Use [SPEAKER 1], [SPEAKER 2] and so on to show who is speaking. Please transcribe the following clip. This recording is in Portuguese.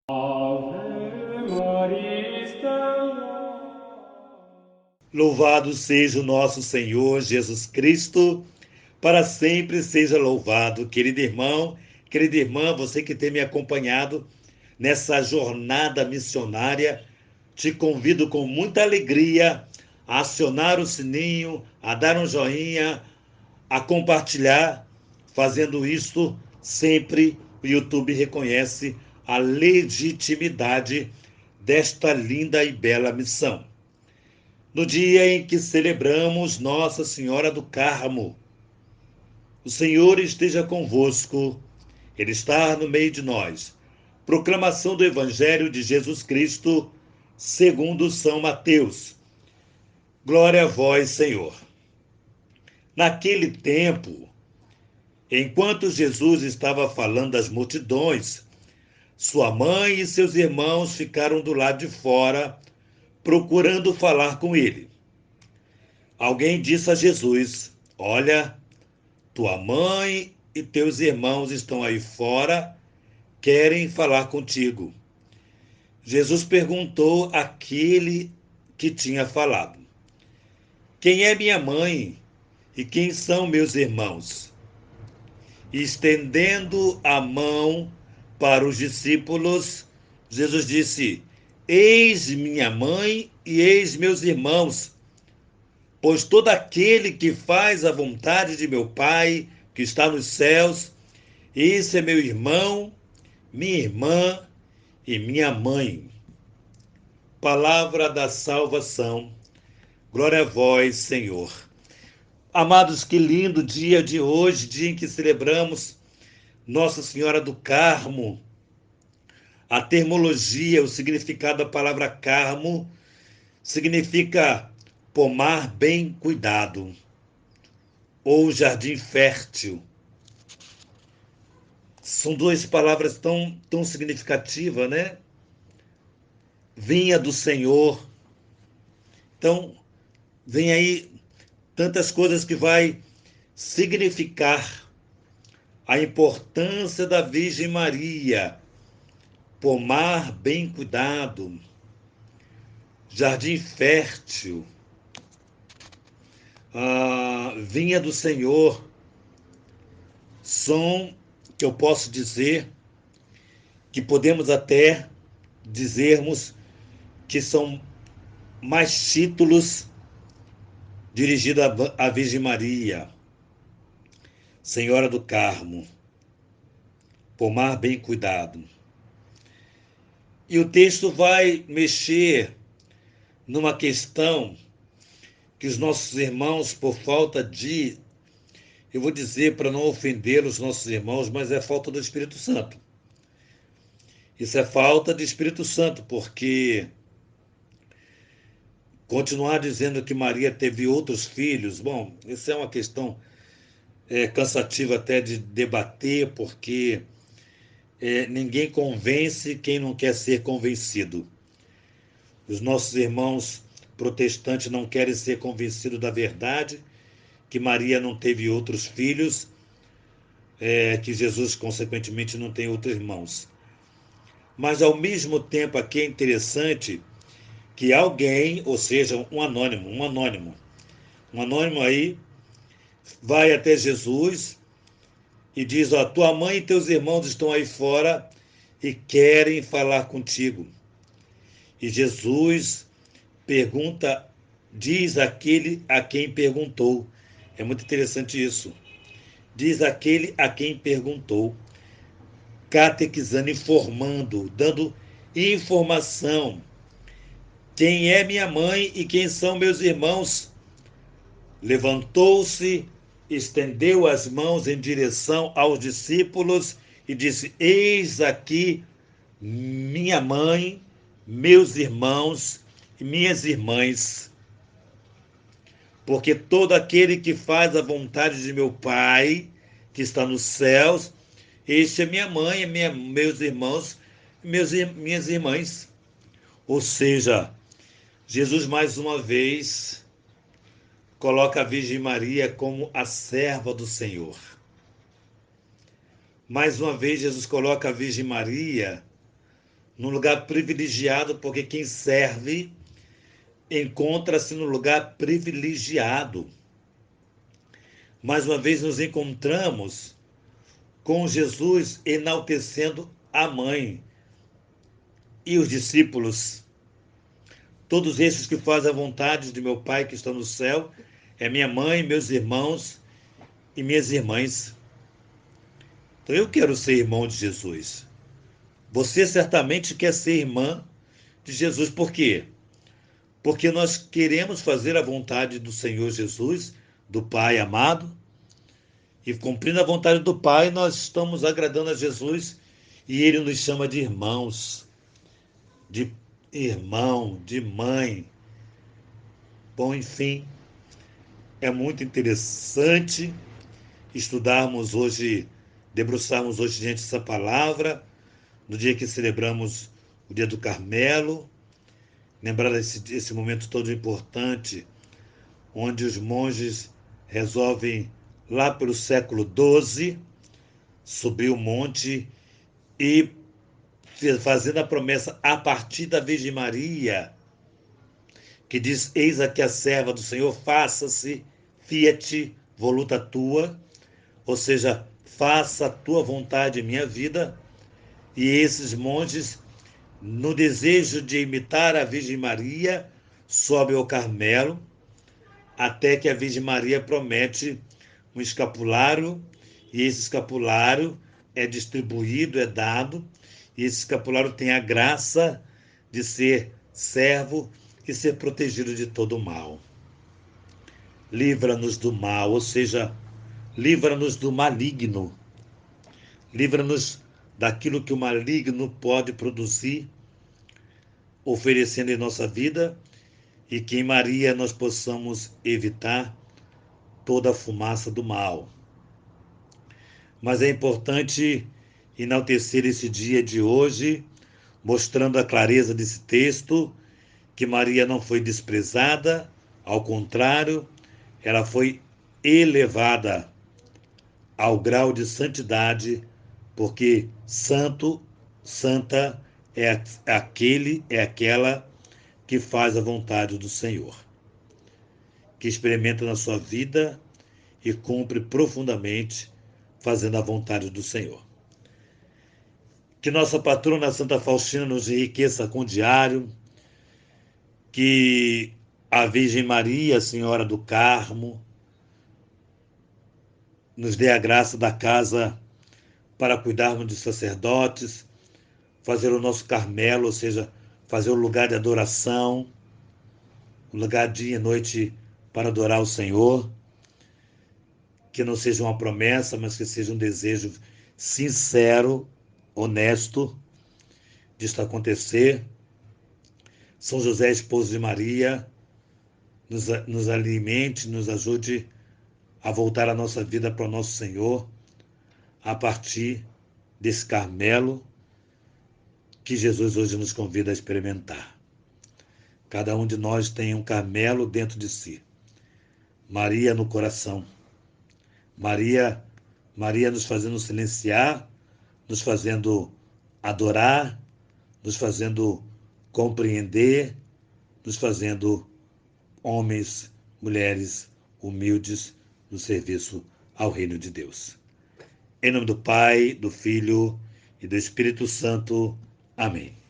[SPEAKER 1] Ave Maria Stella.
[SPEAKER 2] Louvado seja o nosso Senhor Jesus Cristo, para sempre seja louvado. Querido irmão, querida irmã, você que tem me acompanhado nessa jornada missionária, te convido com muita alegria a acionar o sininho, a dar um joinha, a compartilhar. Fazendo isto, sempre o YouTube reconhece a legitimidade desta linda e bela missão. No dia em que celebramos Nossa Senhora do Carmo, o Senhor esteja convosco, Ele está no meio de nós. Proclamação do Evangelho de Jesus Cristo, segundo São Mateus. Glória a vós, Senhor. Naquele tempo, enquanto Jesus estava falando às multidões, sua mãe e seus irmãos ficaram do lado de fora, procurando falar com ele. Alguém disse a Jesus: Olha, tua mãe e teus irmãos estão aí fora, querem falar contigo. Jesus perguntou àquele que tinha falado: Quem é minha mãe e quem são meus irmãos? E estendendo a mão para os discípulos, Jesus disse: Eis minha mãe e eis meus irmãos, pois todo aquele que faz a vontade de meu Pai, que está nos céus, esse é meu irmão, minha irmã e minha mãe. Palavra da salvação. Glória a vós, Senhor. Amados, que lindo dia de hoje, dia em que celebramos Nossa Senhora do Carmo. A termologia, o significado da palavra carmo, significa pomar bem cuidado, ou jardim fértil. São duas palavras tão significativas, né? Vinha do Senhor. Então, vem aí tantas coisas que vai significar a importância da Virgem Maria, pomar bem cuidado, jardim fértil, a vinha do Senhor, som que eu posso dizer, que podemos até dizermos que são mais títulos dirigidos à Virgem Maria, Senhora do Carmo, pomar bem cuidado. E o texto vai mexer numa questão que os nossos irmãos, por falta de, eu vou dizer para não ofender os nossos irmãos, mas é falta do Espírito Santo. Isso é falta de Espírito Santo, porque continuar dizendo que Maria teve outros filhos, bom, isso é uma questão cansativa até de debater, porque ninguém convence quem não quer ser convencido. Os nossos irmãos protestantes não querem ser convencidos da verdade, que Maria não teve outros filhos, que Jesus, consequentemente, não tem outros irmãos. Mas, ao mesmo tempo, aqui é interessante que alguém, ou seja, um anônimo aí, vai até Jesus e diz: Ó, tua mãe e teus irmãos estão aí fora e querem falar contigo. E Jesus pergunta, diz aquele a quem perguntou. É muito interessante isso. Diz aquele a quem perguntou, catequizando, informando, dando informação. Quem é minha mãe e quem são meus irmãos? Levantou-se, estendeu as mãos em direção aos discípulos e disse: Eis aqui minha mãe, meus irmãos e minhas irmãs. Porque todo aquele que faz a vontade de meu Pai, que está nos céus, este é minha mãe, meus irmãos, minhas irmãs. Ou seja, Jesus mais uma vez coloca a Virgem Maria como a serva do Senhor. Mais uma vez, Jesus coloca a Virgem Maria num lugar privilegiado, porque quem serve encontra-se no lugar privilegiado. Mais uma vez nos encontramos com Jesus enaltecendo a mãe e os discípulos. Todos esses que fazem a vontade de meu Pai que está no céu, é minha mãe, meus irmãos e minhas irmãs. Então eu quero ser irmão de Jesus. Você certamente quer ser irmã de Jesus. Por quê? Porque nós queremos fazer a vontade do Senhor Jesus, do Pai amado, e cumprindo a vontade do Pai, nós estamos agradando a Jesus e Ele nos chama de irmãos, de irmão, de mãe. Bom, enfim, é muito interessante estudarmos hoje, debruçarmos hoje diante dessa palavra, no dia que celebramos o dia do Carmelo, lembrar esse momento todo importante, onde os monges resolvem, lá pelo século XII, subir o monte e fazendo a promessa a partir da Virgem Maria, que diz: Eis aqui a serva do Senhor, faça-se fiat voluta tua, ou seja, faça a tua vontade em minha vida. E esses monges, no desejo de imitar a Virgem Maria, sobem ao Carmelo, até que a Virgem Maria promete um escapulário, e esse escapulário é distribuído, é dado, e esse escapulário tem a graça de ser servo e ser protegido de todo o mal. Livra-nos do mal, ou seja, livra-nos do maligno. Livra-nos daquilo que o maligno pode produzir, oferecendo em nossa vida, e que em Maria nós possamos evitar toda a fumaça do mal. Mas é importante enaltecer esse dia de hoje, mostrando a clareza desse texto, que Maria não foi desprezada, ao contrário, ela foi elevada ao grau de santidade, porque santo, santa é aquela que faz a vontade do Senhor, que experimenta na sua vida e cumpre profundamente fazendo a vontade do Senhor. Que nossa patrona Santa Faustina nos enriqueça com o diário, que a Virgem Maria, Senhora do Carmo, nos dê a graça da casa para cuidarmos de sacerdotes, fazer o nosso Carmelo, ou seja, fazer o lugar de adoração, o lugar dia e noite para adorar o Senhor, que não seja uma promessa, mas que seja um desejo sincero, honesto, disto acontecer. São José, esposo de Maria, nos alimente, nos ajude a voltar a nossa vida para o nosso Senhor, a partir desse Carmelo que Jesus hoje nos convida a experimentar. Cada um de nós tem um Carmelo dentro de si. Maria no coração. Maria nos fazendo silenciar, nos fazendo adorar, nos fazendo compreender, nos fazendo homens, mulheres humildes no serviço ao reino de Deus. Em nome do Pai, do Filho e do Espírito Santo. Amém.